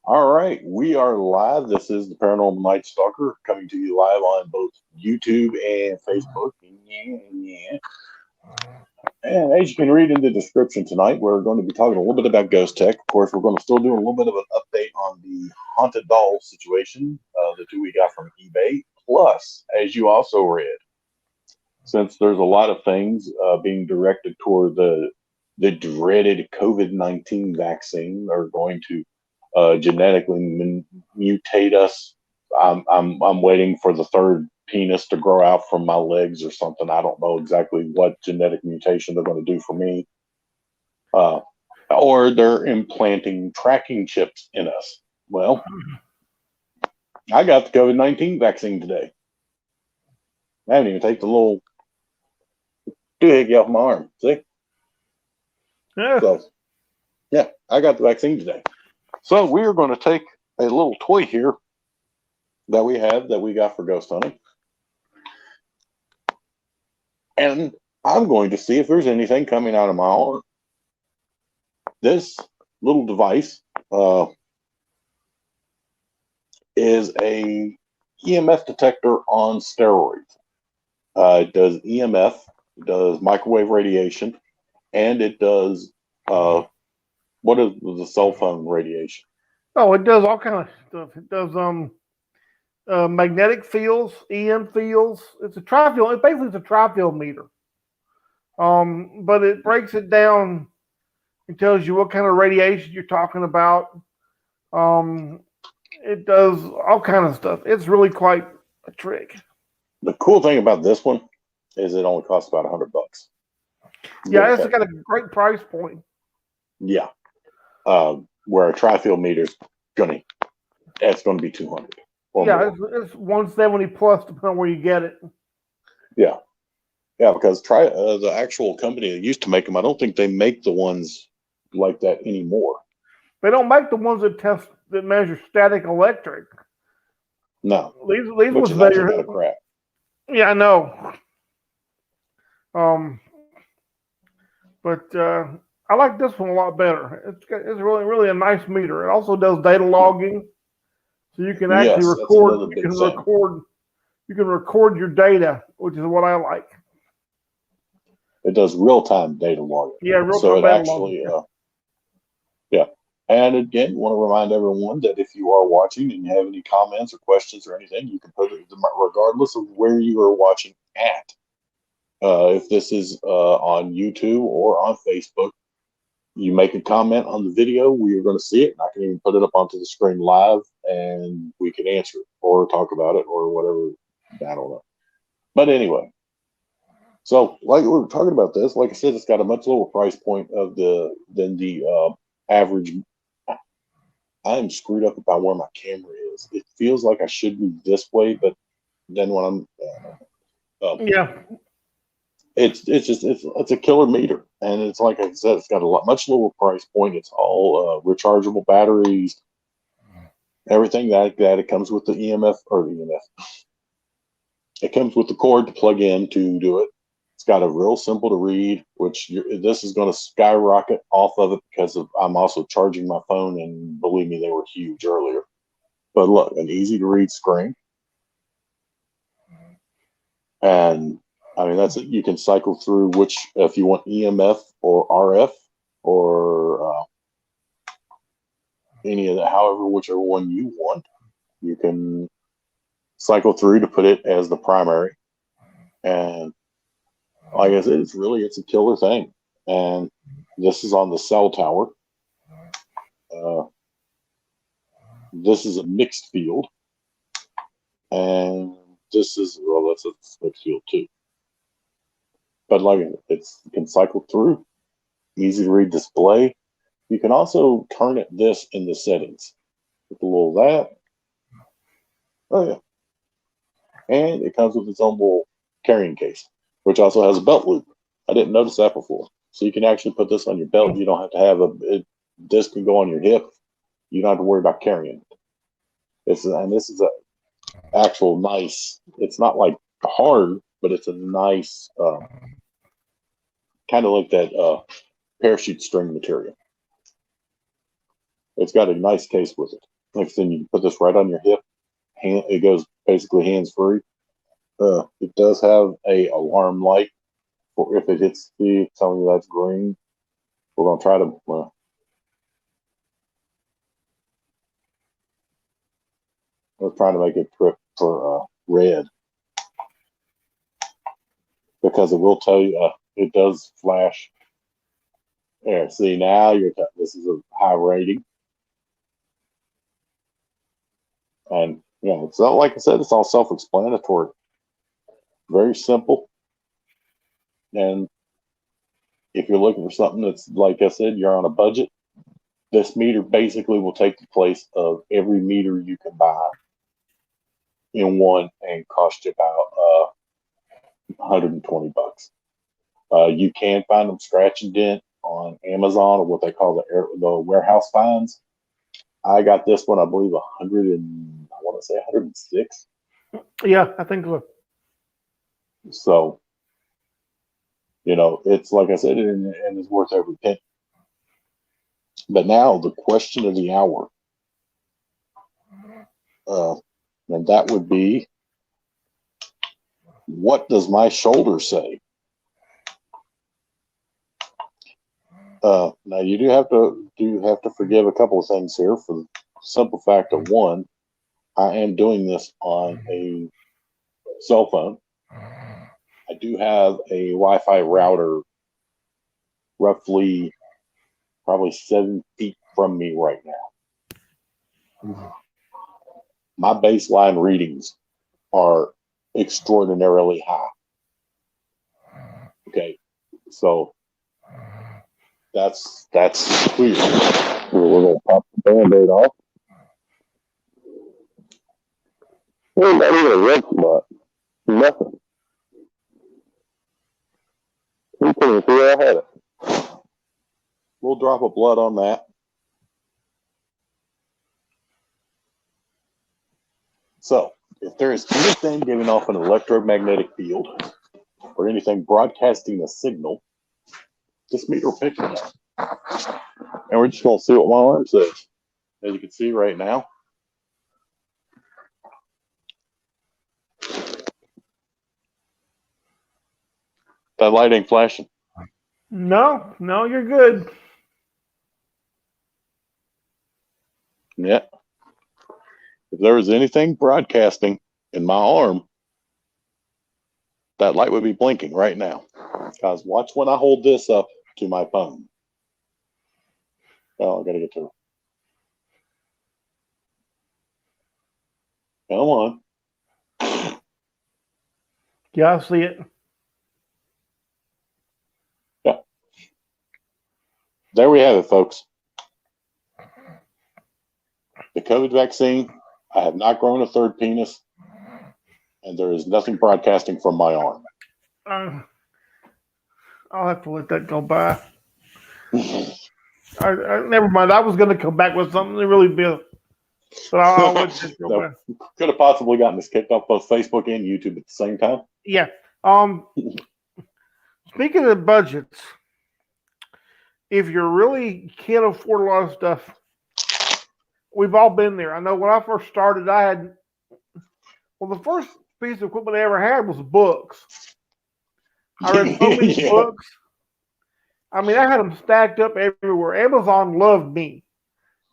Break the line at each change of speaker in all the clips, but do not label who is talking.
All right, we are live. This is the Paranormal Night Stalker coming to you live on both YouTube and Facebook. Yeah. And as you can read in the description tonight, we're going to be talking a little bit about ghost tech. Of course, we're going to still do a little bit of an update on the haunted doll situation, the two we got from eBay. Plus, as you also read, since there's a lot of things being directed toward the dreaded COVID-19 vaccine are going to genetically mutate us. I'm waiting for the third penis to grow out from my legs or something. I don't know exactly what genetic mutation they're going to do for me. Or they're implanting tracking chips in us. Well, I got the COVID-19 vaccine today. I haven't even taken the little doohickey off my arm. See?
Yeah.
So, yeah, I got the vaccine today. So we are going to take a little toy here that we got for ghost hunting. And I'm going to see if there's anything coming out of my arm. This little device is a EMF detector on steroids. It does EMF, it does microwave radiation, and it does what is the cell phone radiation?
Oh, it does all kind of stuff. It does magnetic fields, EM fields. It's a trifield. It basically is a trifield meter. But it breaks it down and tells you what kind of radiation you're talking about. It does all kind of stuff. It's really quite a trick.
The cool thing about this one is it only costs about $100.
Yeah, it's got a great price point.
Yeah. Where a trifield meter is it's going to be 200.
Yeah, it's 170 plus depending on where you get it.
Yeah. Yeah, because the actual company that used to make them, I don't think they make the ones like that anymore.
They don't make the ones that measure static electric.
No,
These
which
ones
is actually kind of crap.
Yeah, I know. But I like this one a lot better. It's really a nice meter. It also does data logging, so you can actually record. You can record your data, which is what I like.
It does real time data logging.
Yeah, real time data logging.
Yeah. And again, want to remind everyone that if you are watching and you have any comments or questions or anything, you can put it regardless of where you are watching at. If this is on YouTube or on Facebook, you make a comment on the video, we are going to see it, and I can even put it up onto the screen live, and we can answer it or talk about it or whatever. I don't know. But anyway, so like we were talking about this, like I said, it's got a much lower price point than the average. I'm screwed up about where my camera is. It feels like I should be this way, but then when I'm it's a killer meter, and it's like I said, it's got a much lower price point. It's all rechargeable batteries, everything that it comes with the EMF or EMF. It comes with the cord to plug in to do it. It's got a real simple to read, which this is going to skyrocket off of it because I'm also charging my phone, and believe me, they were huge earlier. But look, an easy to read screen, and I mean that's it. You can cycle through which if you want EMF or RF or any of that, however, whichever one you want, you can cycle through to put it as the primary. And like I said, it's a killer thing. And this is on the cell tower. This is a mixed field, and this is that's a mixed field too. But like you can cycle through, easy to read display. You can also turn this in the settings with a little that. Oh yeah, and it comes with its own little carrying case, which also has a belt loop. I didn't notice that before. So you can actually put this on your belt. You don't have to have this can go on your hip. You don't have to worry about carrying it. This is a actual nice. It's not like hard, but it's a nice kind of like that parachute string material. It's got a nice case with it. Next thing, you can put this right on your hip. It goes basically hands free. It does have a alarm light for if it hits the telling you that's green. We're gonna try to. We're trying to make it trip for red because it will tell you it does flash. There, see now this is a high rating, and it's all, like I said, it's all self-explanatory, very simple. And if you're looking for something that's, like I said, you're on a budget, this meter basically will take the place of every meter you can buy in one and cost you about $120. You can find them scratch and dent on Amazon or what they call the warehouse finds. I got this one, I believe, 106.
Yeah, I think so.
So, it's like I said, and it's worth every penny. But now the question of the hour, and that would be, what does my shoulder say? Now you do have to forgive a couple of things here for the simple fact of one, I am doing this on a cell phone. I do have a Wi-Fi router roughly probably 7 feet from me right now. My baseline readings are extraordinarily high. Okay, so that's clear. We're gonna pop the Band-Aid off. Well, not even a red spot. Nothing. You can see where I had it. Little drop of blood on that. So, if there is anything giving off an electromagnetic field or anything broadcasting a signal, this meter will pick it up. And we're just going to see what my alarm says. As you can see right now, that light ain't flashing.
No, you're good.
Yeah. If there was anything broadcasting in my arm, that light would be blinking right now. Guys, watch when I hold this up to my phone. Oh, I gotta get to it. Come on.
Yeah, I see it.
Yeah. There we have it, folks. The COVID vaccine, I have not grown a third penis, and there is nothing broadcasting from my arm.
I'll have to let that go by. Never mind. I was going to come back with something really big. So I'll let this go by.
Could have possibly gotten this kicked off both Facebook and YouTube at the same time.
Yeah. Speaking of budgets, if you really can't afford a lot of stuff, we've all been there. I know when I first started, the first piece of equipment I ever had was books. I read so many books. I mean, I had them stacked up everywhere. Amazon loved me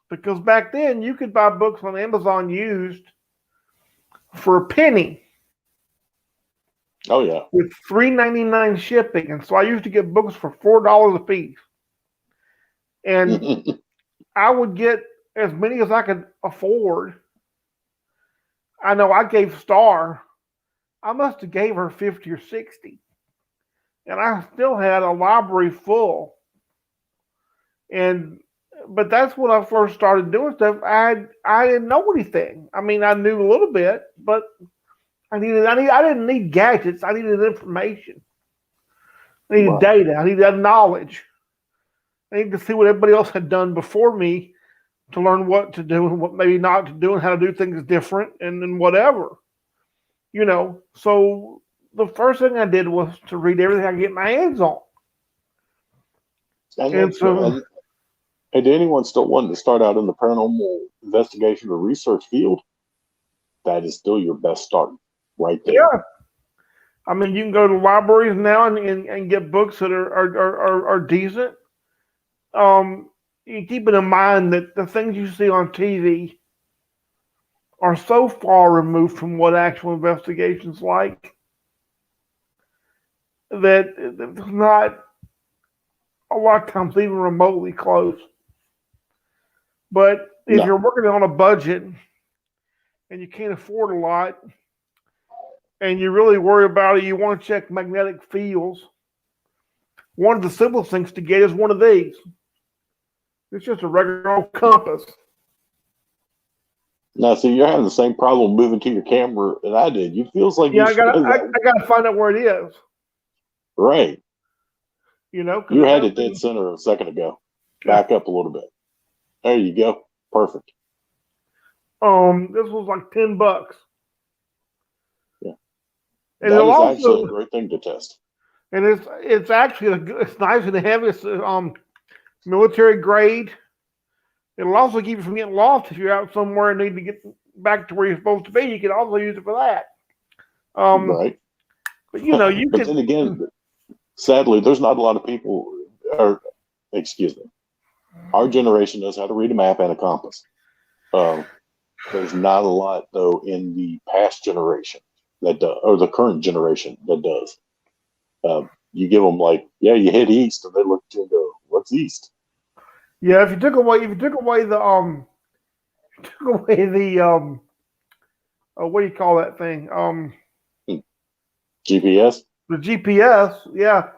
because back then you could buy books on Amazon used for a penny.
Oh yeah,
with $3.99 shipping, and so I used to get books for $4 a piece, and I would get as many as I could afford. I know I gave Star, I must have gave her 50 or 60. And I still had a library full. But that's when I first started doing stuff. I didn't know anything. I mean, I knew a little bit, but I didn't need gadgets. I needed information. I needed data. I needed knowledge. I needed to see what everybody else had done before me to learn what to do and what maybe not to do and how to do things different and then whatever. So the first thing I did was to read everything I could get my hands on. And so
And to anyone still wanting to start out in the paranormal investigation or research field, that is still your best start right there.
Yeah. I mean, you can go to libraries now and get books that are decent. You keep it in mind that the things you see on TV are so far removed from what actual investigation's like that it's not a lot of times even remotely close. But if you're working on a budget and you can't afford a lot and you really worry about it, you want to check magnetic fields, one of the simplest things to get is one of these. It's just a regular old compass.
Now, so you're having the same problem moving to your camera that I did. You feels like
I gotta find out where it is.
Right.
You know,
you had it dead center a second ago. Back up a little bit. There you go. Perfect.
This was like $10.
Yeah.
And
that is also actually a great thing to test.
And it's actually it's nice and heavy. It's military grade. It'll also keep you from getting lost if you're out somewhere and need to get back to where you're supposed to be. You can also use it for that.
Right.
But you know, you
but then again, sadly, there's not a lot of people, or excuse me, our generation knows how to read a map and a compass. There's not a lot though in the past generation that does, or the current generation that does. You give them like, yeah, you hit east, and they look at you and go, "What's east?"
Yeah, if you took away the what do you call that thing?
GPS.
The GPS, yeah.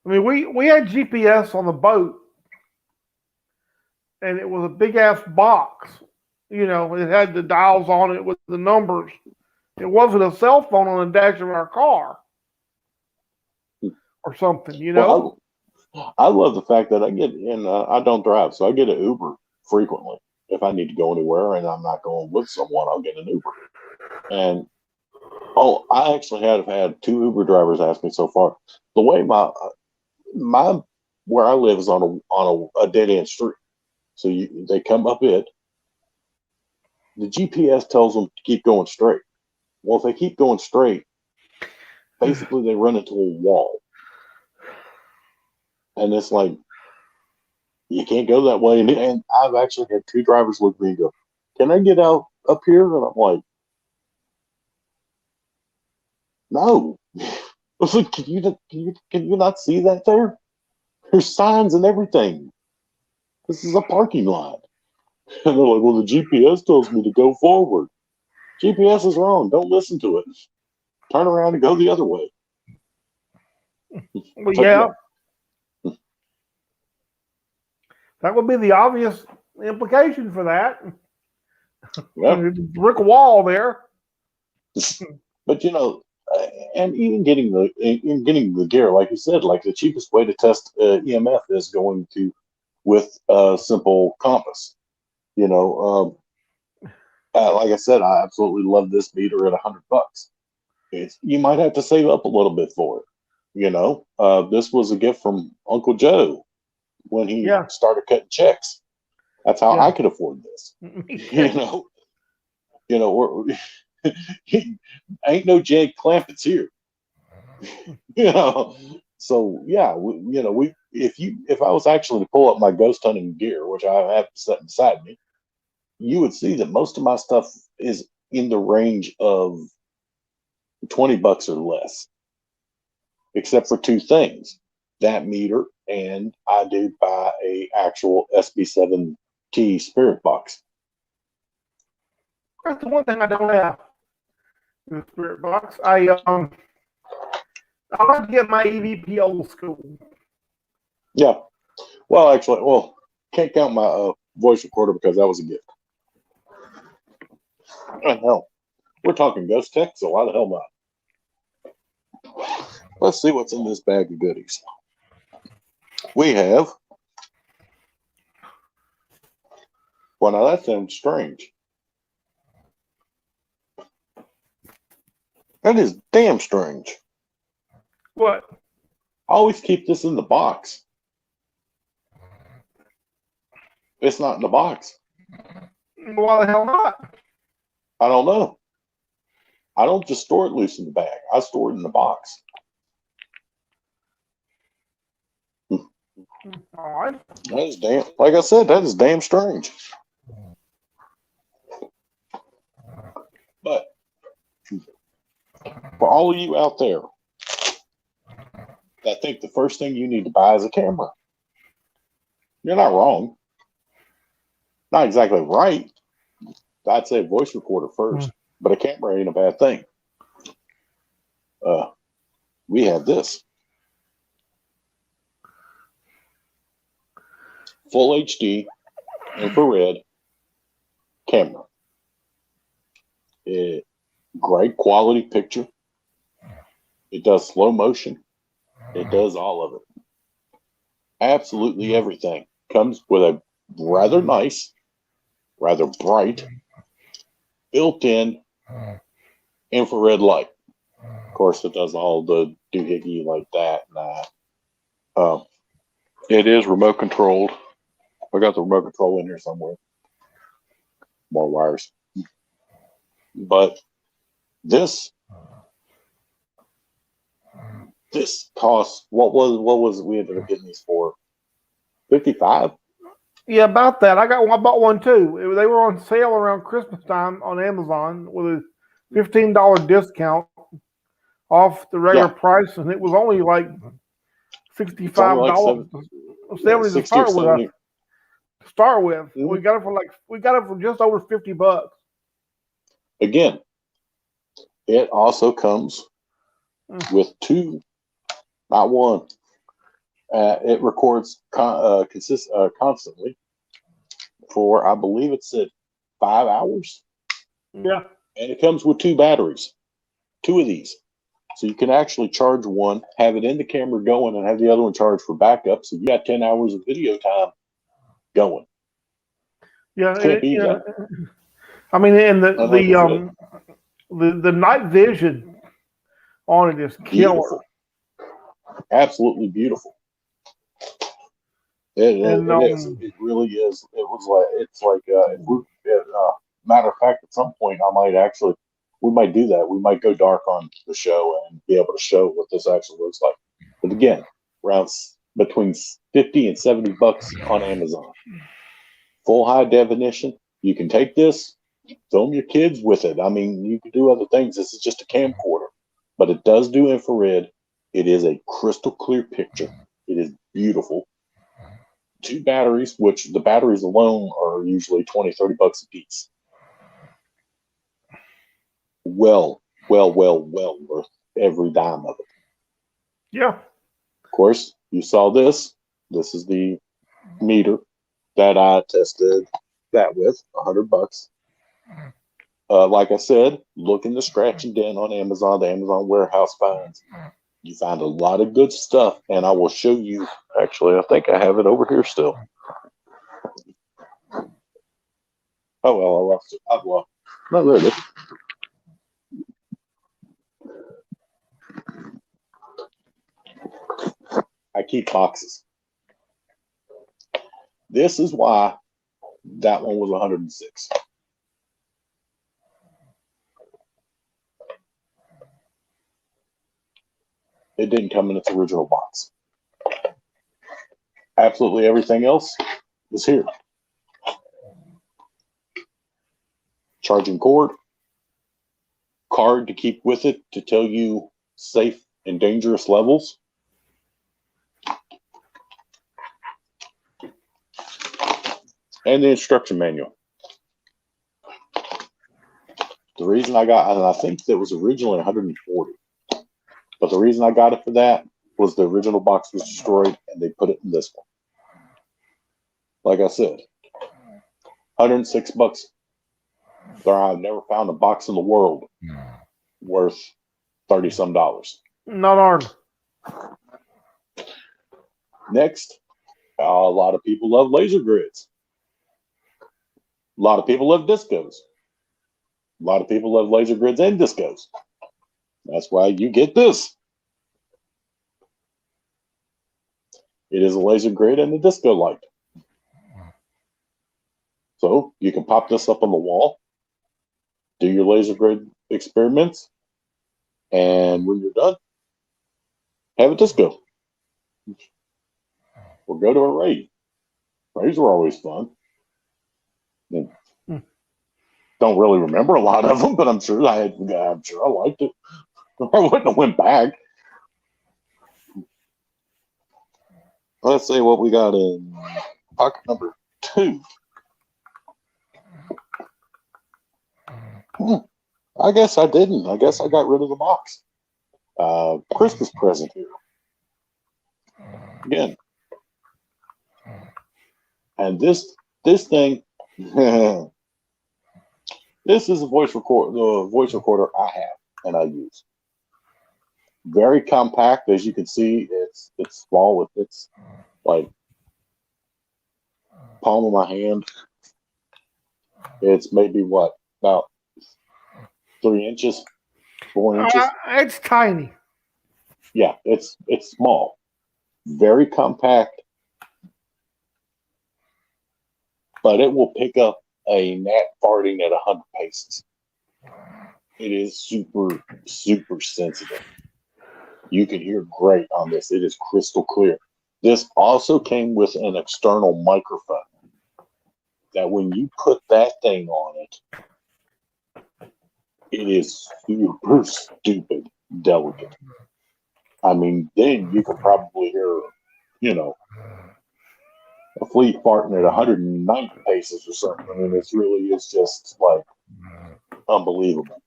I mean, we had GPS on the boat, and it was a big ass box. You know, it had the dials on it with the numbers. It wasn't a cell phone on the dash of our car or something. You know.
Well, I love the fact that I get in. I don't drive, so I get an Uber frequently. If I need to go anywhere and I'm not going with someone, I'll get an Uber. And I actually have had 2 Uber drivers ask me so far. The way my where I live is on a dead end street, so they come up it. The GPS tells them to keep going straight. Well, if they keep going straight, basically they run into a wall. And it's like, you can't go that way. And I've actually had 2 drivers look at me and go, "Can I get out up here?" And I'm like, "No." I was like, can you not see that there? There's signs and everything. This is a parking lot. And they're like, "Well, the GPS tells me to go forward." GPS is wrong. Don't listen to it. Turn around and go the other way.
Well, yeah. That would be the obvious implication for that.
Yeah.
Brick wall there.
But you know, and even getting the gear, like you said, like the cheapest way to test EMF is going to with a simple compass. You know, like I said, I absolutely love this meter at $100. You might have to save up a little bit for it. You know, this was a gift from Uncle Joe when he started cutting checks. That's how I could afford this. We're ain't no Jag Clampets here. So yeah, if I was actually to pull up my ghost hunting gear, which I have set beside me, you would see that most of my stuff is in the range of $20 or less, except for 2 things: that meter, and I do buy a actual SB7T spirit box.
That's the one thing I don't have in the spirit box. I like to get my EVP old school.
Yeah. Well, actually, can't count my voice recorder because that was a gift. Oh, hell, we're talking ghost tech, so why the hell not? Let's see what's in this bag of goodies. We have. Well, now that sounds strange. That is damn strange.
What?
I always keep this in the box. It's not in the box.
Why the hell not?
I don't know. I don't just store it loose in the bag. I store it in the box.
All right.
That is damn. Like I said, that is damn strange. But for all of you out there that think the first thing you need to buy is a camera, you're not wrong. Not exactly right. I'd say a voice recorder first, but a camera ain't a bad thing. We have this full HD infrared camera. Great quality picture. It does slow motion. It does all of it. Absolutely everything. Comes with a rather nice, rather bright, built-in infrared light. Of course, it does all the doohickey like that. It is remote controlled. I got the remote control in here somewhere. More wires. But this costs, what was we ended up getting these for? $55?
Yeah, about that. I bought one too. They were on sale around Christmas time on Amazon with a $15 discount off the regular price, and it was only like $65. $70 to start with.
Mm-hmm.
We got it for just over $50.
Again, it also comes with two, not one. It records constantly for, I believe it said 5 hours.
Yeah.
And it comes with two batteries, two of these. So you can actually charge one, have it in the camera going, and have the other one charged for backup. So you got 10 hours of video time going.
Yeah.
Can't beat that.
I mean, and the night vision on it is killer.
Beautiful. Absolutely beautiful. It is. It really is. Matter of fact, at some point, we might do that. We might go dark on the show and be able to show what this actually looks like. But again, around between $50 and $70 on Amazon. Full high definition. You can take this, film your kids with it. I mean, you can do other things. This is just a camcorder, but it does do infrared. It is a crystal clear picture. It is beautiful. Two batteries, which the batteries alone are usually $20, $30 a piece. Well worth every dime of it.
Yeah.
Of course, you saw this. This is the meter that I tested that with, $100. Like I said, look in the scratch and dent on Amazon, the Amazon warehouse finds. You find a lot of good stuff, and I will show you. Actually, I think I have it over here still. Oh, well, I lost it. I've lost it. No, there it is. I keep boxes. This is why that one was 106. It didn't come in its original box. Absolutely everything else is here. Charging cord, card to keep with it to tell you safe and dangerous levels. And the instruction manual. The reason I got, and I think that was originally 140, but the reason I got it for that was the original box was destroyed and they put it in this one. Like I said, $106. I've never found a box in the world worth $30-some.
Not ours.
Next, a lot of people love laser grids. A lot of people love discos. A lot of people love laser grids and discos. That's why you get this. It is a laser grid and a disco light. So you can pop this up on the wall, do your laser grid experiments, and when you're done, have a disco. Or go to a rave. Raves were always fun. Don't really remember a lot of them, but I'm sure I liked it. I wouldn't have went back. Let's see what we got in pocket number 2. I guess I didn't. I guess I got rid of the box. Christmas present here. Again. And this thing, this is the voice recorder I have and I use. Very compact, as you can see. It's small. It fits like palm of my hand. It's maybe about 3 inches, 4 inches.
It's tiny.
Yeah, it's small. Very compact. But it will pick up a gnat farting at 100 paces. It is super, super sensitive. You can hear great on this. It is crystal clear. This also came with an external microphone that when you put that thing on it, it is super stupid delicate. I mean, then you could probably hear, a flea farting at 190 paces or something. I mean, this really is just like unbelievable.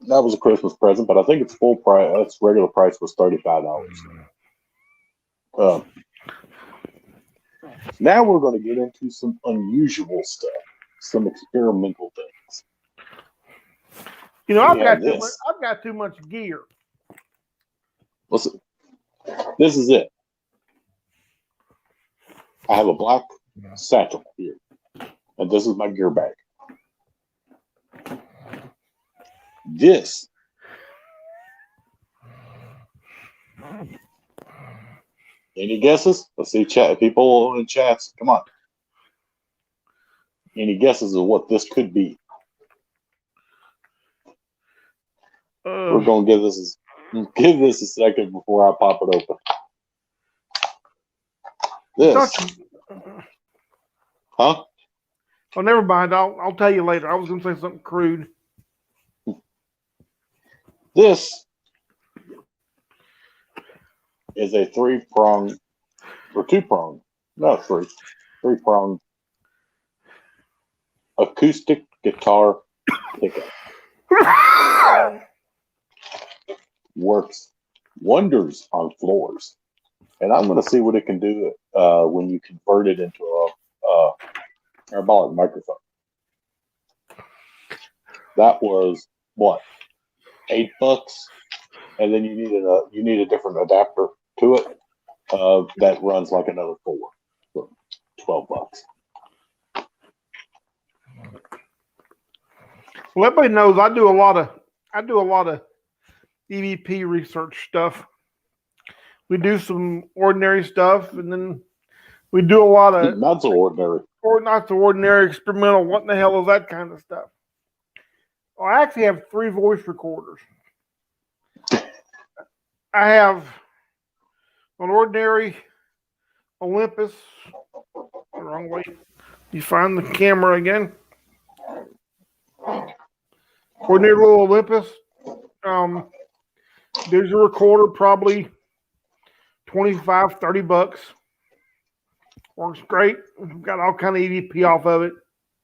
That was a Christmas present, but I think it's full price. Its regular price was $35. Now we're going to get into some unusual stuff, some experimental things.
I've got too much gear.
Listen, this is it. I have a black satchel here, and this is my gear bag. This any guesses? Let's see, chat people in chats. Come on. Any guesses of what this could be? We're gonna give this a second before I pop it open. This, huh?
Oh, never mind. I'll tell you later. I was gonna say something crude.
This is a three-prong acoustic guitar pickup. Works wonders on floors. And I'm going to see what it can do when you convert it into a parabolic microphone. That was what, $8, and then you need a different adapter to it that runs like another $4, so $12.
Well, everybody knows I do a lot of EVP research stuff. We do some ordinary stuff, and then we do a lot of
not so ordinary,
or not so ordinary, experimental. What in the hell is that kind of stuff? Well, I actually have 3 voice recorders. I have an ordinary Olympus. The wrong way. You find the camera again. Ordinary little Olympus. There's a recorder, probably $25, $30. Works great. Got all kind of EVP off of it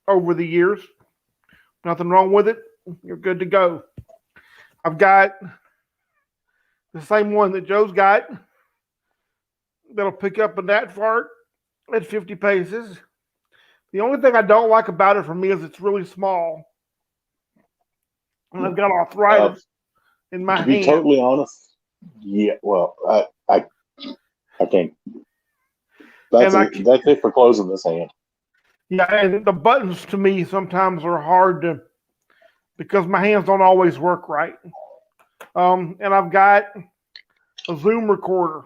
over the years. Nothing wrong with it. You're good to go. I've got the same one that Joe's got. That'll pick up a gnat fart at 50 paces. The only thing I don't like about it for me is it's really small. And I've got arthritis in my hand.
To be totally honest, yeah, well, I think that's it for closing this hand.
Yeah, and the buttons to me sometimes are hard to, because my hands don't always work right. And I've got a Zoom recorder,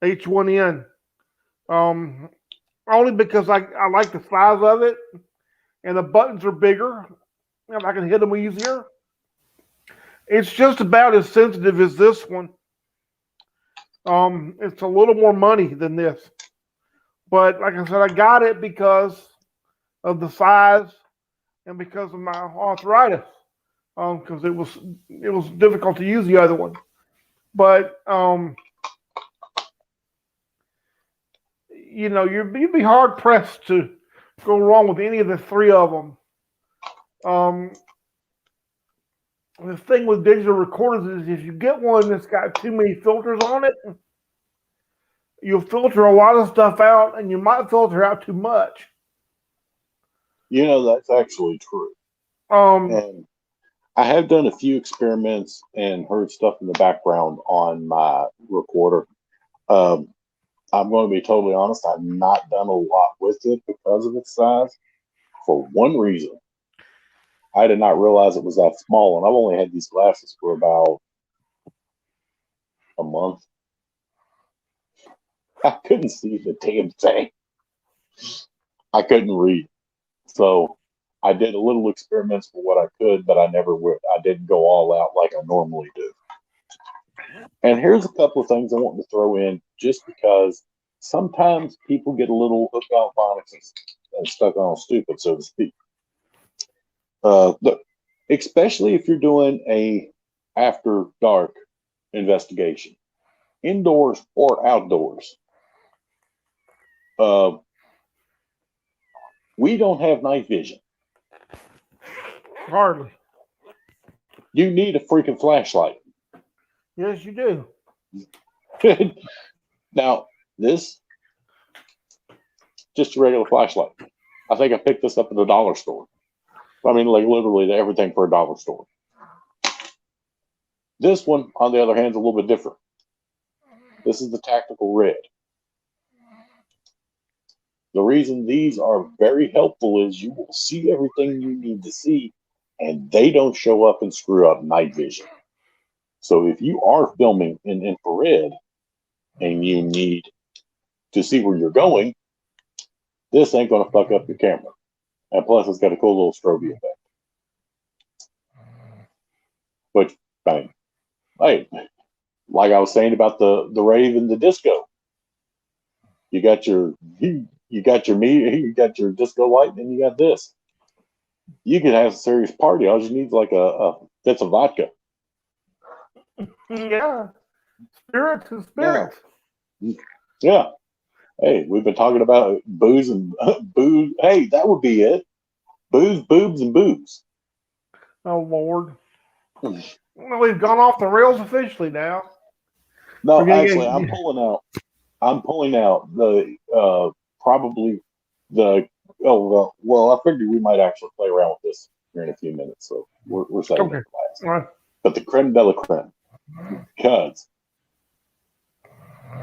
H1N. only because I like the size of it, and the buttons are bigger, and I can hit them easier. It's just about as sensitive as this one. It's a little more money than this, but like I said, I got it because of the size and because of my arthritis. Because it was difficult to use the other one, but you'd be hard pressed to go wrong with any of the three of them. The thing with digital recorders is if you get one that's got too many filters on it, you'll filter a lot of stuff out, and you might filter out too much.
That's actually true. And I have done a few experiments and heard stuff in the background on my recorder. I'm going to be totally honest. I've not done a lot with it because of its size. For one reason, I did not realize it was that small, and I've only had these glasses for about a month. I couldn't see the damn thing. I couldn't read. So I did a little experiments for what I could, but I didn't go all out like I normally do. And here's a couple of things I want to throw in, just because sometimes people get a little hooked on phonics and stuck on stupid, so to speak. Especially if you're doing a after dark investigation, indoors or outdoors. We don't have night vision.
Hardly.
You need a freaking flashlight.
Yes, you do.
Now, this just a regular flashlight. I think I picked this up at the dollar store. I mean, like literally everything for a dollar store. This one, on the other hand, is a little bit different. This is the Tactical Red. The reason these are very helpful is you will see everything you need to see, and they don't show up and screw up night vision. So if you are filming in infrared and you need to see where you're going, this ain't going to fuck up your camera. And plus, it's got a cool little strobe effect. Which, bang. Hey, like I was saying about the Rave and the Disco. You got your meter, you got your disco light, and you got this. You can have a serious party. All you need is like a fifth of vodka.
Yeah. Spirits and spirits.
Yeah. Hey, we've been talking about booze and booze. Hey, that would be it. Booze, boobs, and booze.
Oh, Lord. Well, we've gone off the rails officially now.
No, actually, I'm pulling out the probably the. Oh well, I figured we might actually play around with this here in a few minutes, so we're saving it for last.
Right.
But the creme de la creme, because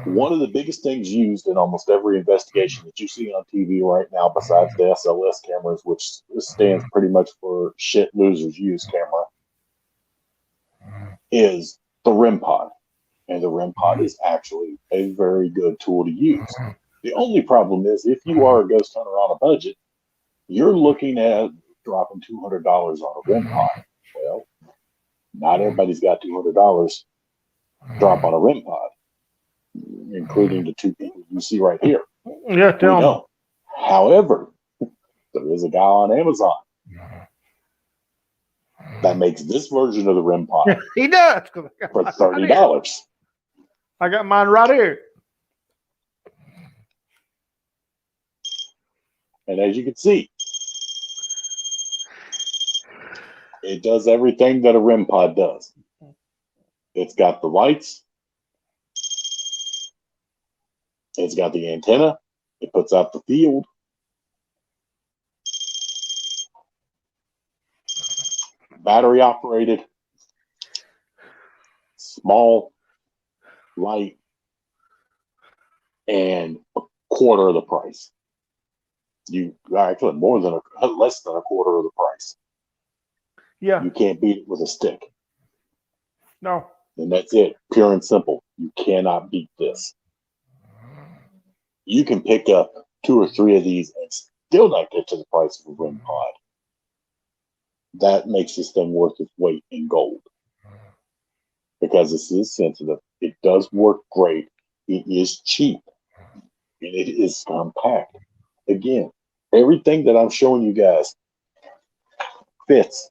one of the biggest things used in almost every investigation that you see on TV right now, besides the SLS cameras, which stands pretty much for shit losers use camera, is the REM pod. And the REM pod is actually a very good tool to use. The only problem is if you are a ghost hunter on a budget, you're looking at dropping $200 on a REM pod. Well, not everybody's got $200 drop on a REM pod, including the two people you see right here.
Yeah, tell me.
However, there is a guy on Amazon that makes this version of the REM pod.
He does.
For $30.
I got mine right here.
And as you can see, it does everything that a REM pod does. It's got the lights. It's got the antenna. It puts out the field. Battery operated. Small, light, and a quarter of the price. You actually less than a quarter of the price.
Yeah.
You can't beat it with a stick.
No.
And that's it. Pure and simple. You cannot beat this. You can pick up 2 or 3 of these and still not get to the price of a REM pod. That makes this thing worth its weight in gold. Because this is sensitive. It does work great. It is cheap. And it is compact. Again, everything that I'm showing you guys fits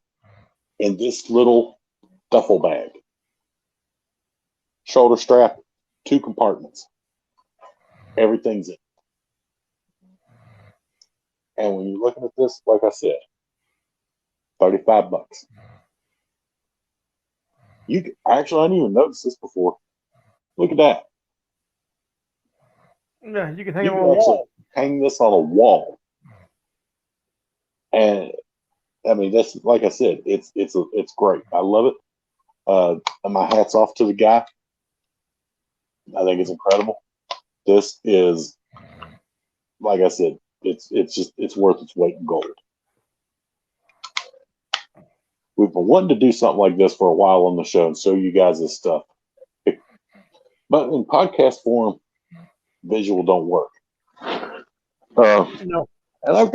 in this little duffel bag. Shoulder strap, 2 compartments. Everything's in. And when you're looking at this, like I said, $35. Actually, I didn't even notice this before. Look at that.
Yeah, you can hang it on a wall.
Hang this on a wall. And I mean, that's, like I said, it's great. I love it. And my hat's off to the guy. I think it's incredible. This is, like I said, it's worth its weight in gold. We've been wanting to do something like this for a while on the show and show you guys this stuff. But in podcast form, visual don't work.
No.
And I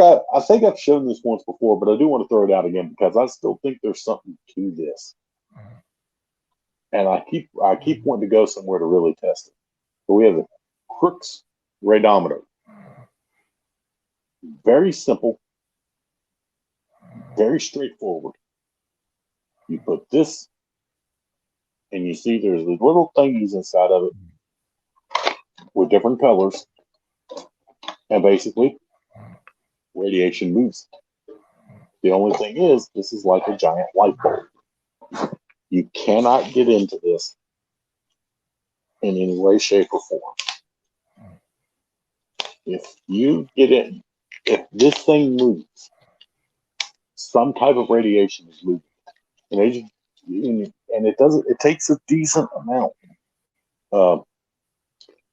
think I've shown this once before, but I do want to throw it out again because I still think there's something to this. And I keep wanting to go somewhere to really test it. So we have the Crooks Radometer. Very simple, very straightforward. You put this, and you see there's these little thingies inside of it with different colors. And basically, radiation moves it. The only thing is, this is like a giant light bulb. You cannot get into this in any way, shape, or form. If you get in, if this thing moves, some type of radiation is moving. And it takes a decent amount.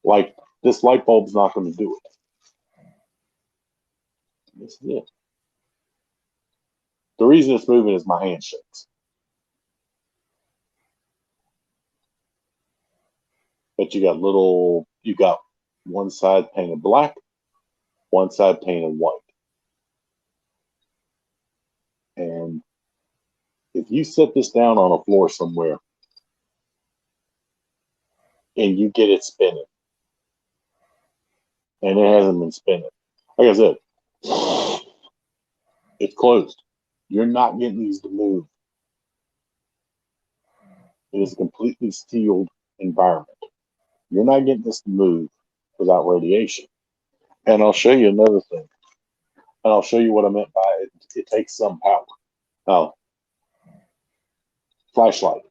Like this light bulb's not going to do it. This is it. The reason it's moving is my hand shakes. But you got one side painted black, one side painted white. And if you set this down on a floor somewhere and you get it spinning, and it hasn't been spinning, like I said, it's closed. You're not getting these to move. It is a completely sealed environment. You're not getting this to move without radiation. And I'll show you another thing. And I'll show you what I meant by it. It takes some power. Now, flashlight.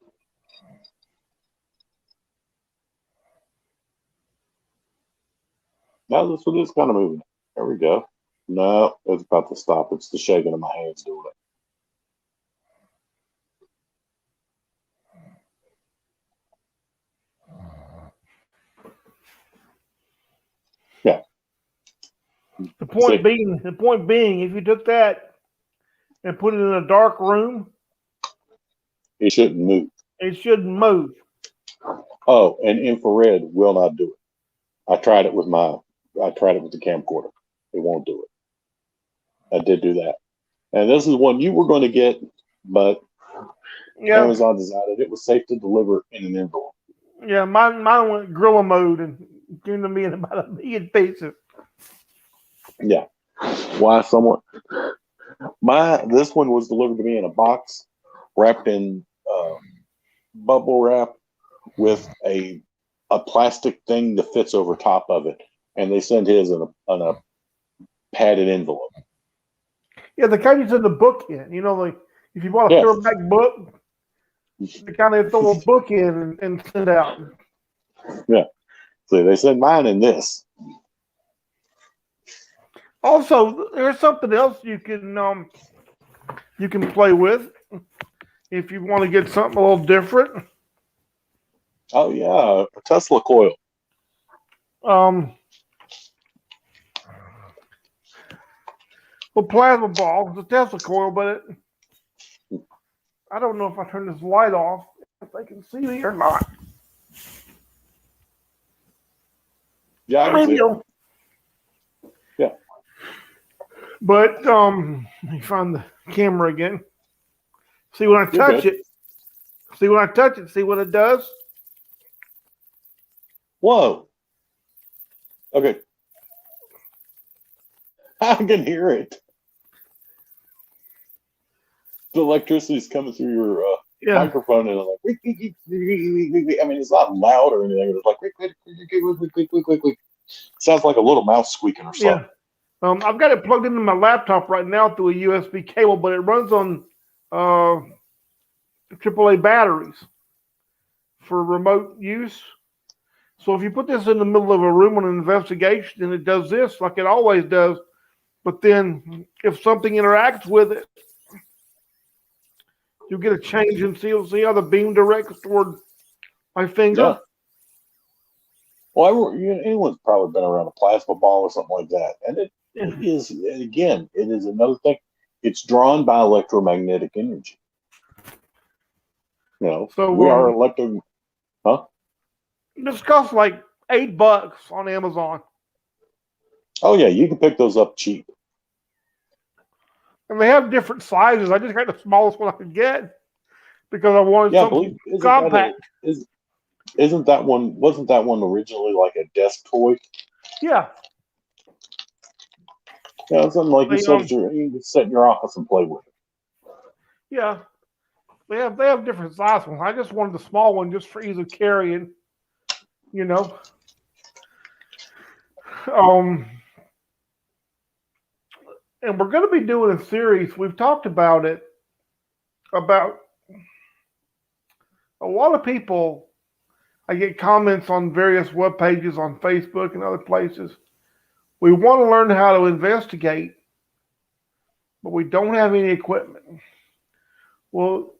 Now this one is kind of moving. There we go. No, it's about to stop. It's the shaking of my hands doing it. Yeah.
The point being, if you took that and put it in a dark room,
it shouldn't move.
It shouldn't move.
Oh, and infrared will not do it. I tried it with the camcorder. It won't do it. I did do that. And this is one you were going to get, but Amazon decided it was safe to deliver in an envelope.
Yeah, mine went gorilla mode and came to me in about 1 million pieces.
Yeah. This one was delivered to me in a box wrapped in bubble wrap with a plastic thing that fits over top of it. And they sent his in a padded envelope.
Yeah, the kind you send the book in. You know, like if you bought a paperback book, they kind of throw a book in and send out.
Yeah. So they sent mine in this.
Also, there's something else you can play with if you want to get something a little different.
Oh yeah, a Tesla coil.
Well, plasma ball, it's a Tesla coil, but I don't know if I turn this light off, if they can see me or not.
Yeah, I can see it.
Yeah. But let me find the camera again. See when I touch it. See when I touch it. See what it does.
Whoa. Okay. I can hear it. The electricity is coming through your microphone, and I'm like, I mean, it's not loud or anything. It's like, quick. Sounds like a little mouse squeaking or something.
Yeah. I've got it plugged into my laptop right now through a USB cable, but it runs on AAA batteries for remote use. So if you put this in the middle of a room on an investigation, and it does this like it always does, but then if something interacts with it, you get a change and see how the beam directs toward my finger.
Yeah. Well, anyone's probably been around a plasma ball or something like that, and it is, again, it is another thing. It's drawn by electromagnetic energy. So we are electro. Huh?
This costs like $8 on Amazon.
Oh yeah, you can pick those up cheap.
And they have different sizes. I just got the smallest one I could get because I wanted something compact.
Wasn't that one originally like a desk toy?
Yeah.
Yeah, it's something like you can sit in your office and play with it.
Yeah. They have different size ones. I just wanted the small one just for ease of carrying, And we're going to be doing a series. We've talked about it, about a lot of people. I get comments on various web pages on Facebook and other places. We want to learn how to investigate, but we don't have any equipment. Well,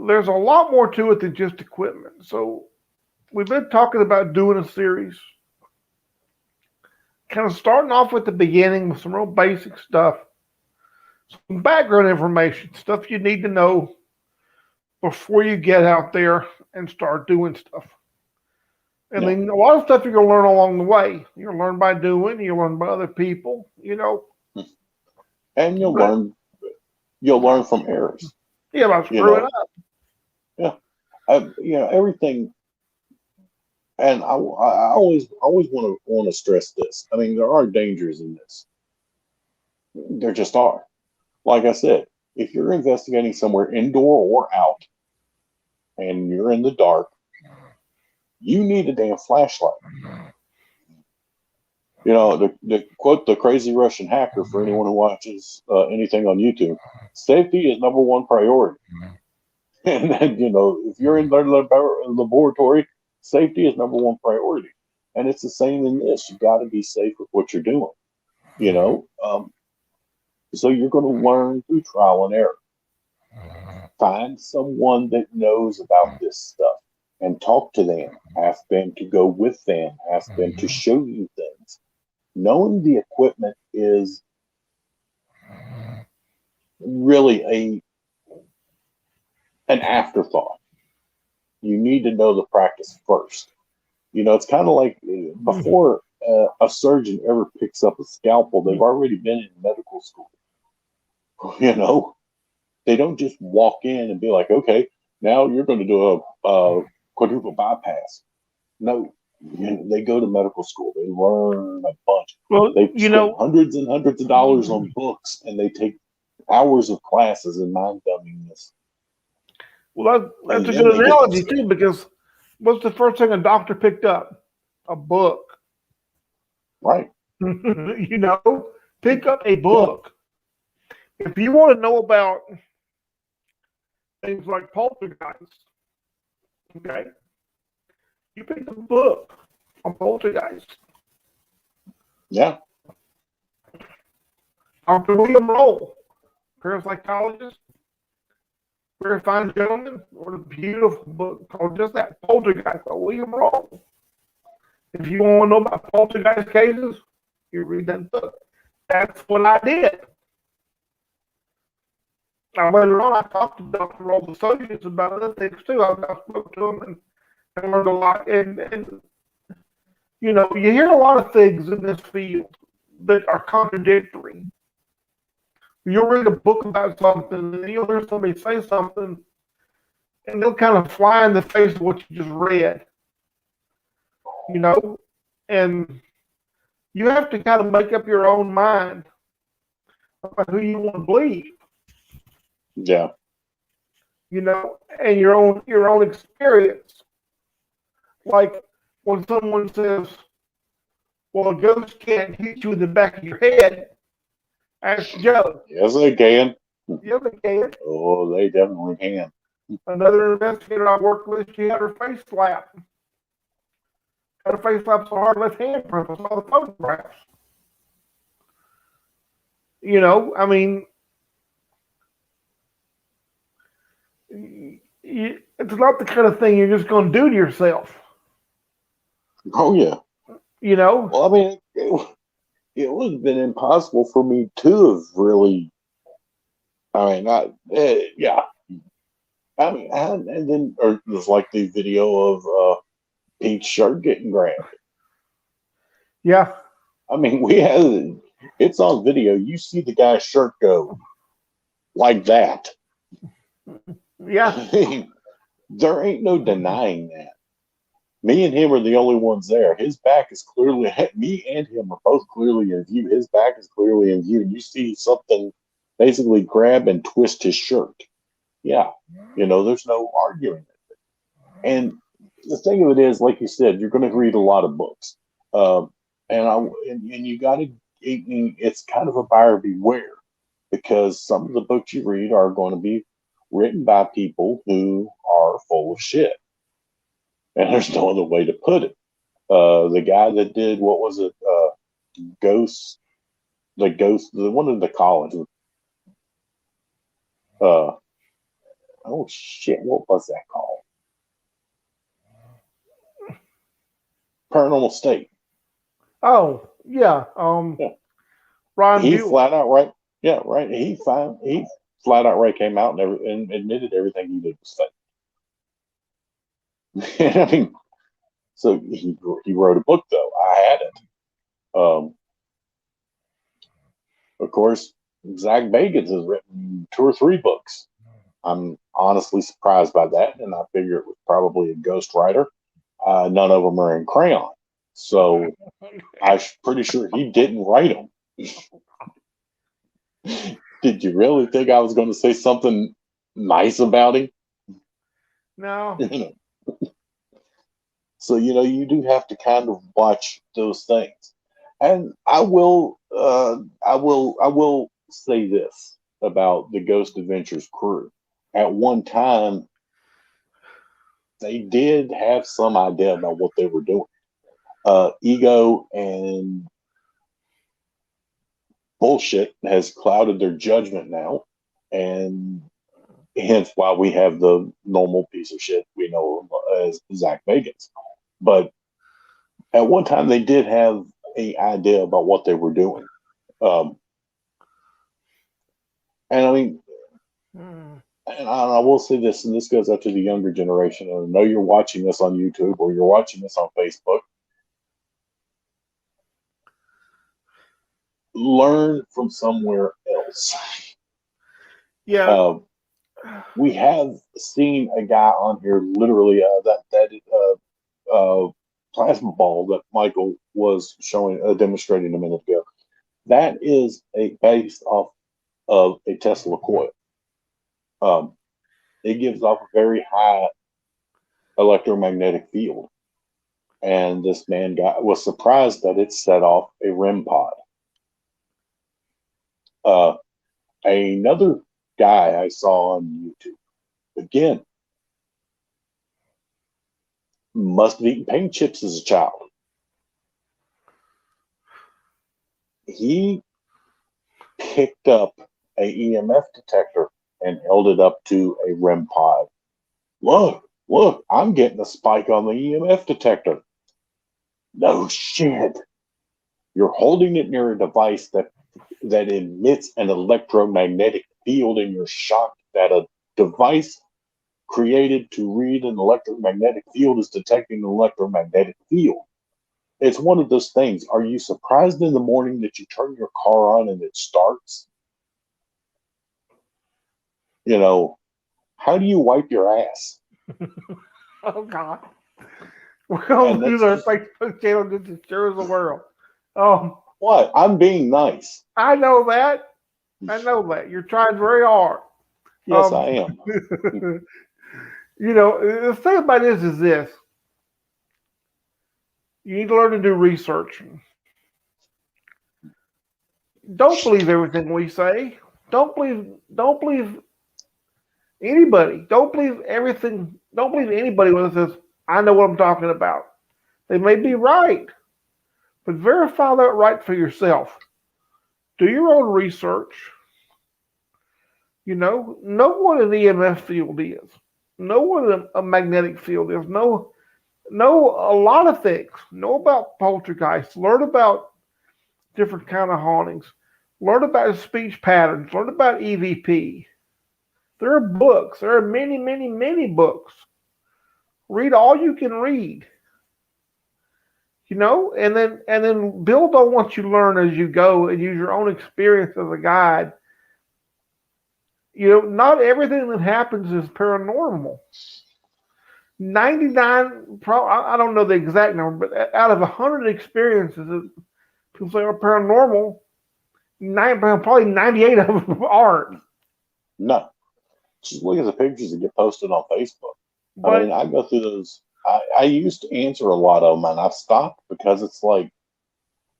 there's a lot more to it than just equipment. So we've been talking about doing a series, kind of starting off with the beginning with some real basic stuff, some background information, stuff you need to know before you get out there and start doing stuff. And then a lot of stuff you're going to learn along the way. You'll learn by doing, you'll learn by other people,
And you'll learn from errors.
Yeah, by screwing up.
Yeah. Everything. And I always want to stress this. I mean, there are dangers in this. There just are. Like I said, if you're investigating somewhere indoor or out, and you're in the dark, you need a damn flashlight. To quote the crazy Russian hacker, for anyone who watches anything on YouTube, safety is number one priority. And then, if you're in the laboratory, safety is number one priority. And it's the same in this. You got to be safe with what you're doing. So you're going to learn through trial and error. Find someone that knows about this stuff and talk to them. Ask them to go with them. Ask them to show you things. Knowing the equipment is really an afterthought. You need to know the practice first. It's kind of like before a surgeon ever picks up a scalpel, they've already been in medical school. They don't just walk in and be like, okay, now you're going to do a quadruple bypass. No, they go to medical school. They learn a bunch.
Well,
they spend hundreds and hundreds of dollars on books, and they take hours of classes in mind dumbing this.
Well, that's a good analogy too, because what's the first thing a doctor picked up? A book.
Right.
Pick up a book. If you want to know about things like poltergeists, okay, you pick a book on poltergeists.
Yeah.
Dr. William Roll, parapsychologist, very fine gentleman, wrote a beautiful book called just that, Poltergeist by William Roll. If you want to know about poltergeist cases, you read that book. That's what I did. Now, later on, I talked to Dr. Roll's associates about other things too. I spoke to them and learned a lot. And you hear a lot of things in this field that are contradictory. You'll read a book about something, and you'll hear somebody say something, and they'll kind of fly in the face of what you just read. And you have to kind of make up your own mind about who you want to believe.
Yeah.
And your own experience. Like when someone says, "Well, a ghost can't hit you in the back of your head," ask Joe.
Yes, they can.
Yes, they can.
Oh, they definitely can.
Another investigator I worked with, she had her face slapped. Had her face slapped so hard, left handprint. I saw the photographs. I mean, it's not the kind of thing you're just going to do to yourself.
Oh, yeah. Well, I mean, it would have been impossible for me to have really. I mean, yeah. I mean, and then or there's like the video of Pete's shirt getting grabbed.
Yeah.
I mean, it's on video. You see the guy's shirt go like that.
Yeah.
I mean, there ain't no denying that. Me and him are the only ones there. His back is clearly, me and him are both clearly in view. His back is clearly in view. You see something basically grab and twist his shirt. Yeah. There's no arguing it. And the thing of it is, like you said, you're going to read a lot of books. And you got to, it's kind of a buyer beware, because some of the books you read are going to be written by people who are full of shit. And there's no other way to put it. The guy that did, what was it? Ghost, the one in the college. Oh shit, what was that called? Paranormal State.
Oh, yeah.
Yeah.
Ron
He
Buell.
flat out right. Yeah, right. He flat out right came out and admitted everything he did was fake. I mean, so he wrote a book though. I had it. Of course, Zach Bagans has written 2 or 3 books. I'm honestly surprised by that, and I figure it was probably a ghostwriter. None of them are in crayon, so I'm pretty sure he didn't write them. Did you really think I was going to say something nice about him?
No.
So you do have to kind of watch those things, and I will say this about the Ghost Adventures crew. At one time, they did have some idea about what they were doing. Ego and bullshit has clouded their judgment now, and hence why we have the normal piece of shit we know as Zach Bagans. But at one time, they did have an idea about what they were doing. And I mean, and I will say this, and this goes up to the younger generation. And I know you're watching this on YouTube or you're watching this on Facebook. Learn from somewhere else.
Yeah.
We have seen a guy on here literally that plasma ball that Michael was demonstrating a minute ago. That is based off of a Tesla coil. It gives off a very high electromagnetic field, and this man was surprised that it set off a REM pod. Another guy I saw on YouTube, again, must have eaten paint chips as a child. He picked up a EMF detector and held it up to a REM pod. Look, I'm getting a spike on the EMF detector. No shit. You're holding it near a device that emits an electromagnetic field, and you're shocked that a device created to read an electromagnetic field is detecting an electromagnetic field. It's one of those things. Are you surprised in the morning that you turn your car on and it starts? how do you wipe your ass?
Oh God. Well, do their Facebook channel just as sure as the world.
What? I'm being nice.
I know that. You're trying very hard.
Yes, I am.
The thing about it is this. You need to learn to do research. Don't believe everything we say. Don't believe anybody. Don't believe everything. Don't believe anybody when it says, I know what I'm talking about. They may be right, but verify that right for yourself. Do your own research. Know what an EMF field is. Know what a magnetic field is. Know a lot of things. Know about poltergeists. Learn about different kind of hauntings. Learn about speech patterns. Learn about EVP. There are books. There are many, many, many books. Read all you can read. And then build on what you learn as you go and use your own experience as a guide. Not everything that happens is paranormal. 99, I don't know the exact number, but out of 100 experiences that people say are paranormal, probably 98 of them aren't.
No. Just look at the pictures that get posted on Facebook. I go through those. I used to answer a lot of them, and I've stopped because it's like,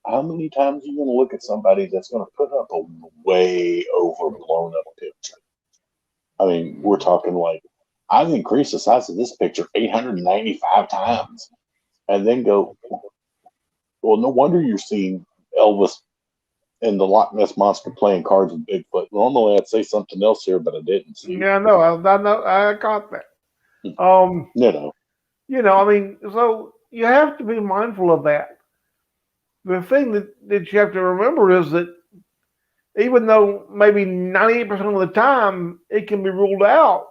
how many times are you going to look at somebody that's going to put up a way overblown up picture? We're talking like, I've increased the size of this picture 895 times, and then go, well, no wonder you're seeing Elvis and the Loch Ness Monster playing cards with Bigfoot. Normally, I'd say something else here, but I didn't. See?
Yeah, no, I got that. So you have to be mindful of that. The thing that you have to remember is that even though maybe 98% of the time it can be ruled out,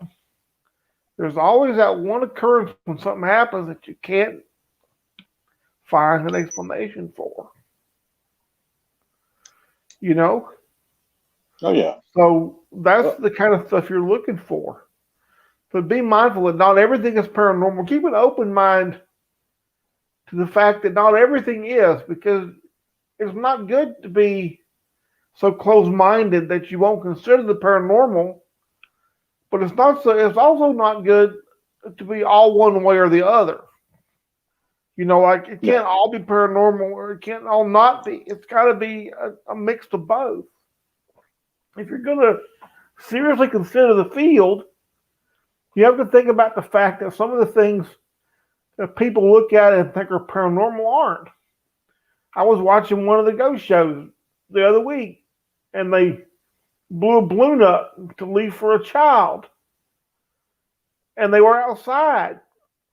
there's always that one occurrence when something happens that you can't find an explanation for.
Oh, yeah.
So that's the kind of stuff you're looking for. But be mindful that not everything is paranormal. Keep an open mind to the fact that not everything is, because it's not good to be so close-minded that you won't consider the paranormal. But it's also not good to be all one way or the other. Like it can't all be paranormal or it can't all not be. It's got to be a mix of both. If you're going to seriously consider the field, you have to think about the fact that some of the things that people look at and think are paranormal aren't. I was watching one of the ghost shows the other week, and they blew a balloon up to leave for a child. And they were outside,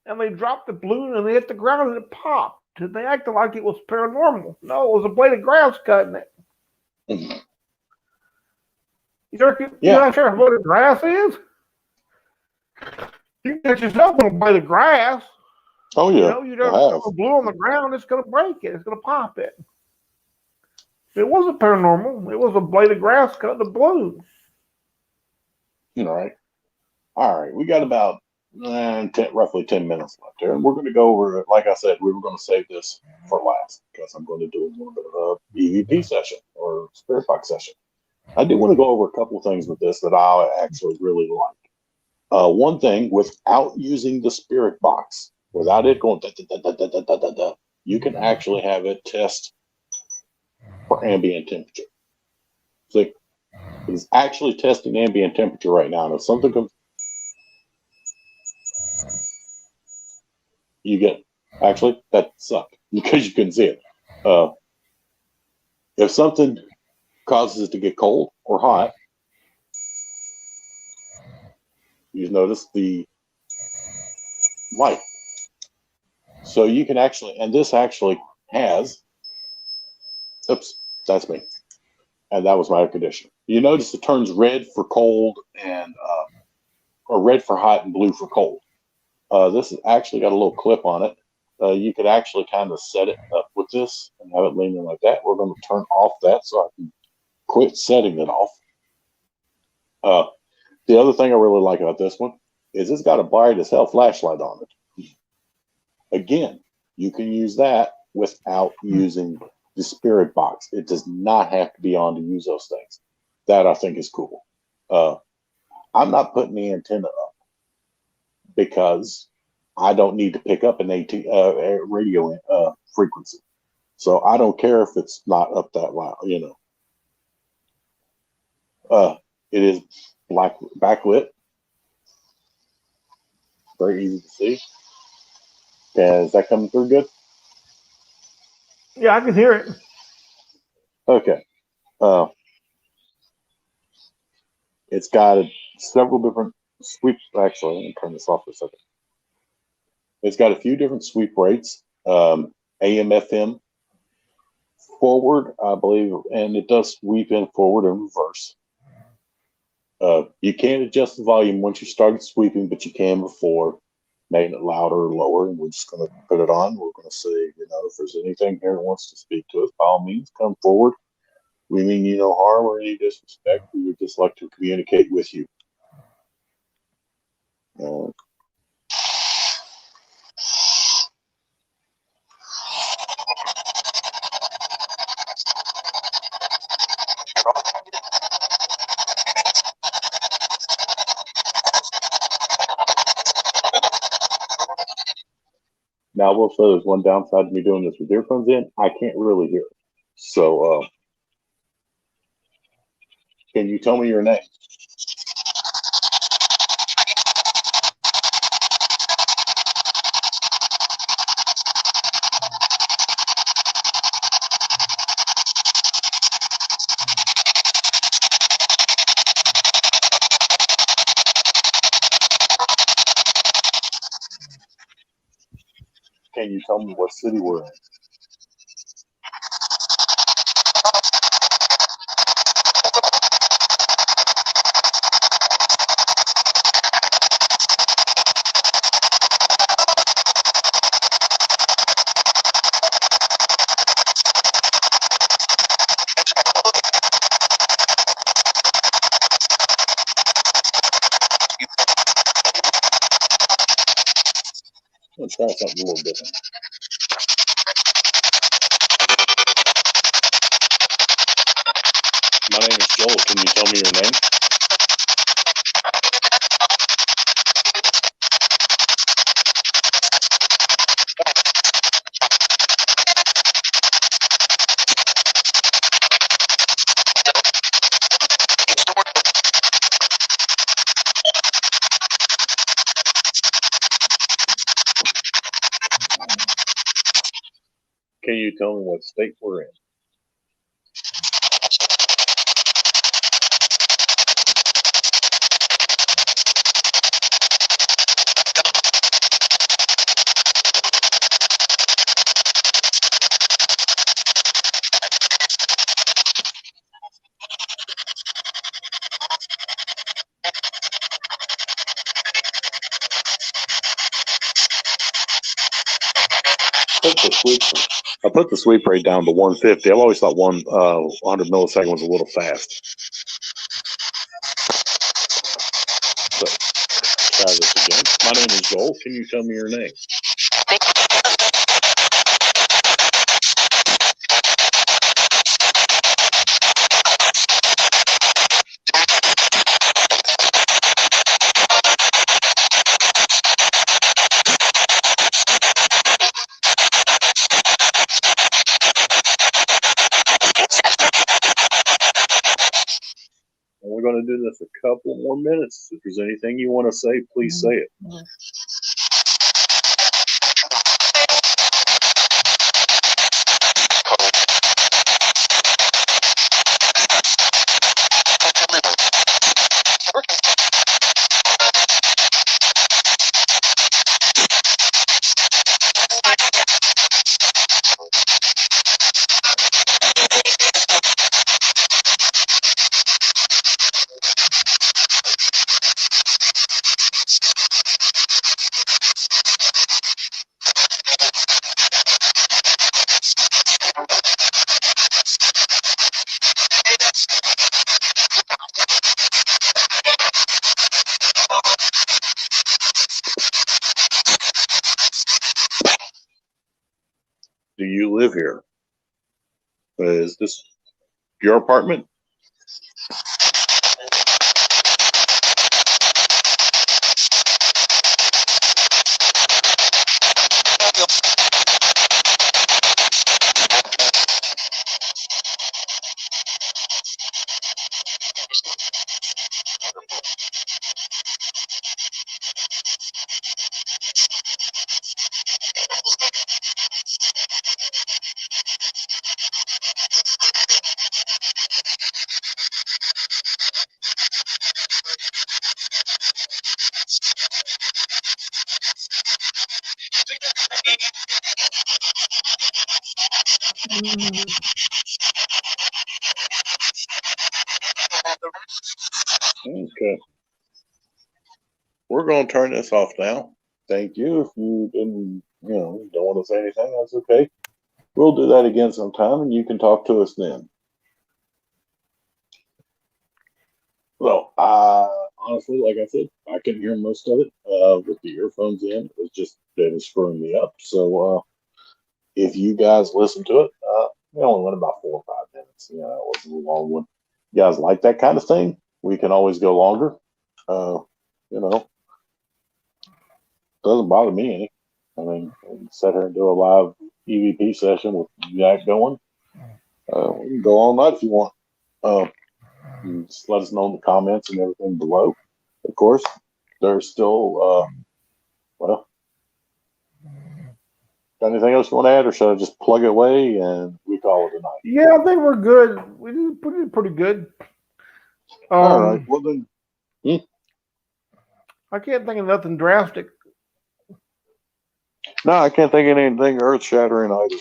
and they dropped the balloon, and they hit the ground, and it popped. And they acted like it was paranormal. No, it was a blade of grass cutting it. You're not sure what a grass is? You can cut yourself on a blade of grass.
Oh, yeah.
You don't a blue on the ground, it's going to break it. It's going to pop it. It wasn't paranormal. It was a blade of grass cutting the balloon.
Right. All right. We got about roughly 10 minutes left here. And we're going to go over, like I said, we were going to save this for last because I'm going to do a little bit of a EVP session or Spirit Box session. I do want to go over a couple of things with this that I actually really like. One thing, without using the Spirit Box, without it going da, you can actually have it test for ambient temperature. See, it's actually testing ambient temperature right now. And if something comes, you get, actually, that sucked because you couldn't see it. If something causes it to get cold or hot, you notice the light. So you can actually, and this actually has, oops, that's me. And that was my air conditioner. You notice it turns red for cold and, or red for hot and blue for cold. This has actually got a little clip on it. You could actually kind of set it up with this and have it leaning like that. We're going to turn off that so I can quit setting it off. The other thing I really like about this one is it's got a bright as hell flashlight on it. Again, you can use that without using the spirit box. It does not have to be on to use those things. That I think is cool. I'm not putting the antenna up because I don't need to pick up an radio frequency. So I don't care if it's not up that loud, It is backlit. Very easy to see. Is that coming through good?
Yeah, I can hear it.
Okay. It's got several different sweep. Actually, let me turn this off for a second. It's got a few different sweep rates, AM, FM, forward, I believe, and it does sweep in forward and reverse. You can't adjust the volume once you started sweeping, but you can before, making it louder or lower. And we're just going to put it on. We're going to see, if there's anything here that wants to speak to us, by all means, come forward. We mean you no harm or any disrespect. We would just like to communicate with you. Now, I will say there's one downside to me doing this with earphones in. I can't really hear it. So, can you tell me your name? Can you tell me what city we're in? Let's try something a little different. My name is Joel. Can you tell me your name? Can you tell me what state we're in? I put the sweep rate down to 150. I've always thought 100 milliseconds was a little fast. So, try this again. My name is Joel. Can you tell me your name? We're going to do this a couple more minutes. If there's anything you want to say, please say it. you live here. Is this your apartment? Okay. We're going to turn this off now. Thank you. If you didn't, don't want to say anything, that's okay. We'll do that again sometime, and you can talk to us then. Well, honestly, like I said, I couldn't hear most of it with the earphones in. It was screwing me up. So if you guys listen to it, we only went about 4 or 5 minutes. It wasn't a long one. You guys like that kind of thing? We can always go longer. Doesn't bother me any. I mean, sit here and do a live EVP session with Jack going. We can go all night if you want. Just let us know in the comments and everything below. Of course, there's still, got anything else you want to add, or should I just plug it away and we call it a night?
Yeah, I think we're good. We did pretty good.
All right. Well, then.
I can't think of nothing drastic.
No, I can't think of anything earth-shattering either.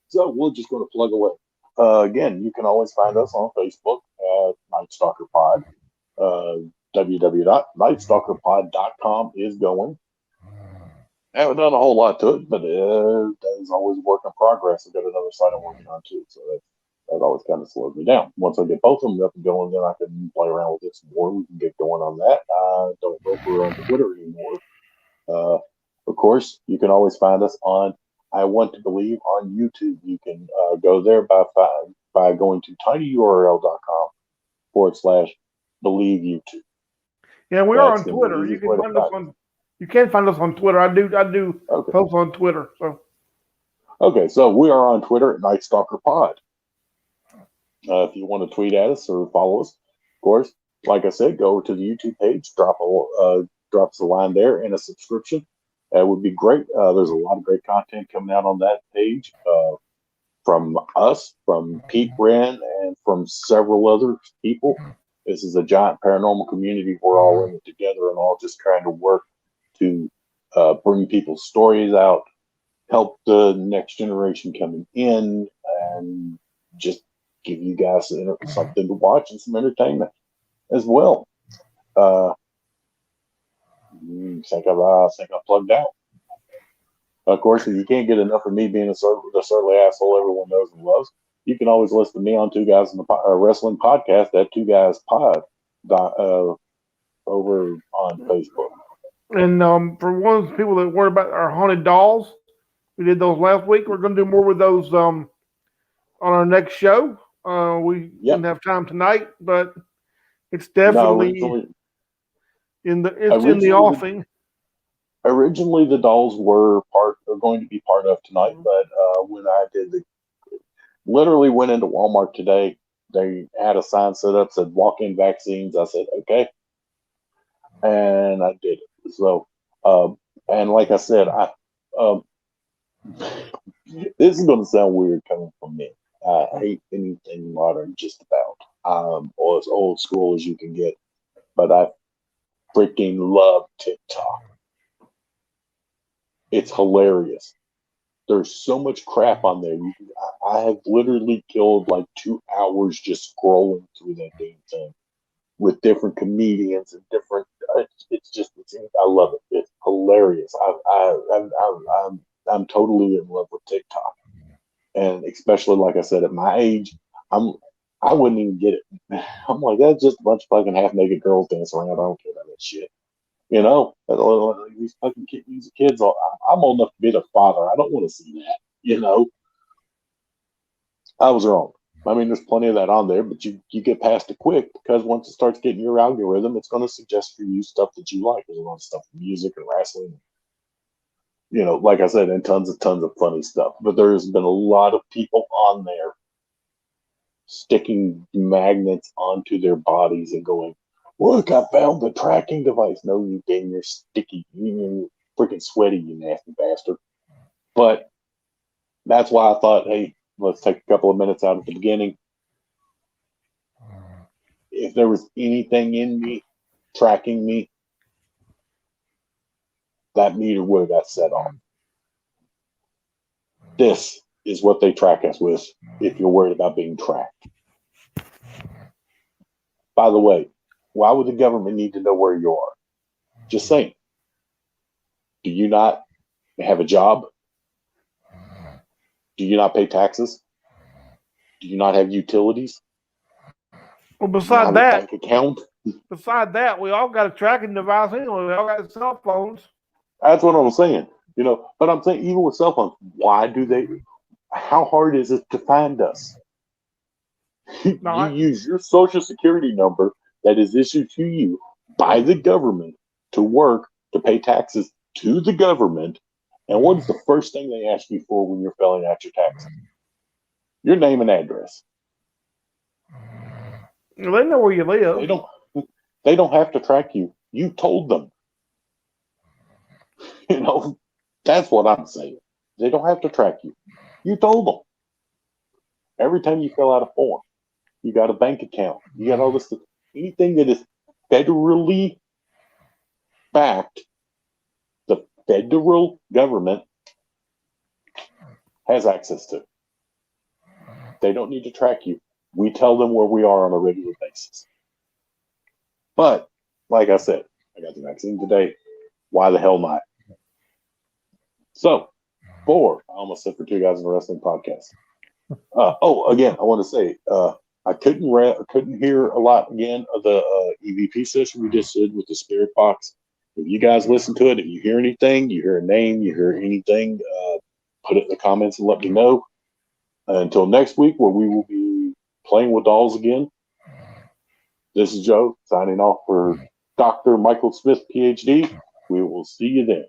So we're just going to plug away. Again, you can always find us on Facebook at Night Stalker Pod. www.nightstalkerpod.com is going. I haven't done a whole lot to it, but that is always a work in progress. I've got another site I'm working on too, so that always kind of slows me down. Once I get both of them up and going, then I can play around with it some more. We can get going on that. I don't know if we're on Twitter anymore. Of course, you can always find us on I Want to Believe on YouTube. You can go there by going to tinyurl.com/believe YouTube.
Yeah, we are on Twitter. You can find us on. You can find us on Twitter. I do post on Twitter. So.
Okay, so we are on Twitter at Night Stalker Pod. If you want to tweet at us or follow us, of course, like I said, go over to the YouTube page, drop us a line there and a subscription. That would be great. There's a lot of great content coming out on that page from us, from Pete Wren, and from several other people. This is a giant paranormal community. We're all in it together and all just trying to work to bring people's stories out, help the next generation coming in, and just give you guys something to watch and some entertainment as well. I think I plugged out. Of course, if you can't get enough of me being the surly asshole everyone knows and loves, you can always listen to me on Two Guys in the Wrestling Podcast at Two Guys Pod over on Facebook.
And for one of the people that worry about our haunted dolls, we did those last week. We're going to do more with those on our next show. We didn't have time tonight, but it's definitely in the offing.
Originally, the dolls were going to be part of tonight, but when I literally went into Walmart today, they had a sign set up said walk-in vaccines. I said okay, and I did it. So, and like I said, this is going to sound weird coming from me. I hate anything modern, just about, or as old school as you can get. But I freaking love TikTok. It's hilarious. There's so much crap on there. I have literally killed like 2 hours just scrolling through that damn thing with different comedians and different. I love it. It's hilarious. I'm totally in love with TikTok, and especially like I said, at my age, I wouldn't even get it. I'm like, that's just a bunch of fucking half-naked girls dancing around. I don't care about that shit. These fucking kids. I'm old enough to be their father. I don't want to see that. I was wrong. I mean, there's plenty of that on there, but you get past it quick because once it starts getting your algorithm, it's going to suggest for you stuff that you like. There's a lot of stuff, music and wrestling, like I said, and tons of funny stuff. But there's been a lot of people on there sticking magnets onto their bodies and going, "Look, I found the tracking device." No, you didn't. You're sticky. You're freaking sweaty, you nasty bastard. But that's why I thought, hey, let's take a couple of minutes out at the beginning. If there was anything in me tracking me, that meter would have got set off. This is what they track us with if you're worried about being tracked. By the way, why would the government need to know where you are? Just saying. Do you not have a job? Do you not pay taxes? Do you not have utilities?
Well, beside that,
bank account?
Beside that, we all got a tracking device anyway. We all got cell phones.
That's what I'm saying. But I'm saying even with cell phones, how hard is it to find us? You use your social security number that is issued to you by the government to work, to pay taxes to the government. And what is the first thing they ask you for when you're filling out your taxes? Your name and address.
They know where you live.
They don't have to track you. You told them. That's what I'm saying. They don't have to track you. You told them. Every time you fill out a form, you got a bank account. You got all this stuff. Anything that is federally backed, the federal government has access to. They don't need to track you. We tell them where we are on a regular basis. But, like I said, I got the vaccine today. Why the hell not? So, I almost said for Two Guys in a Wrestling Podcast. Again, I want to say, I couldn't hear a lot again of the EVP session we just did with the Spirit Box. If you guys listen to it, if you hear anything, you hear a name, you hear anything, put it in the comments and let me know. Until next week, where we will be playing with dolls again. This is Joe signing off for Dr. Michael Smith, PhD. We will see you then.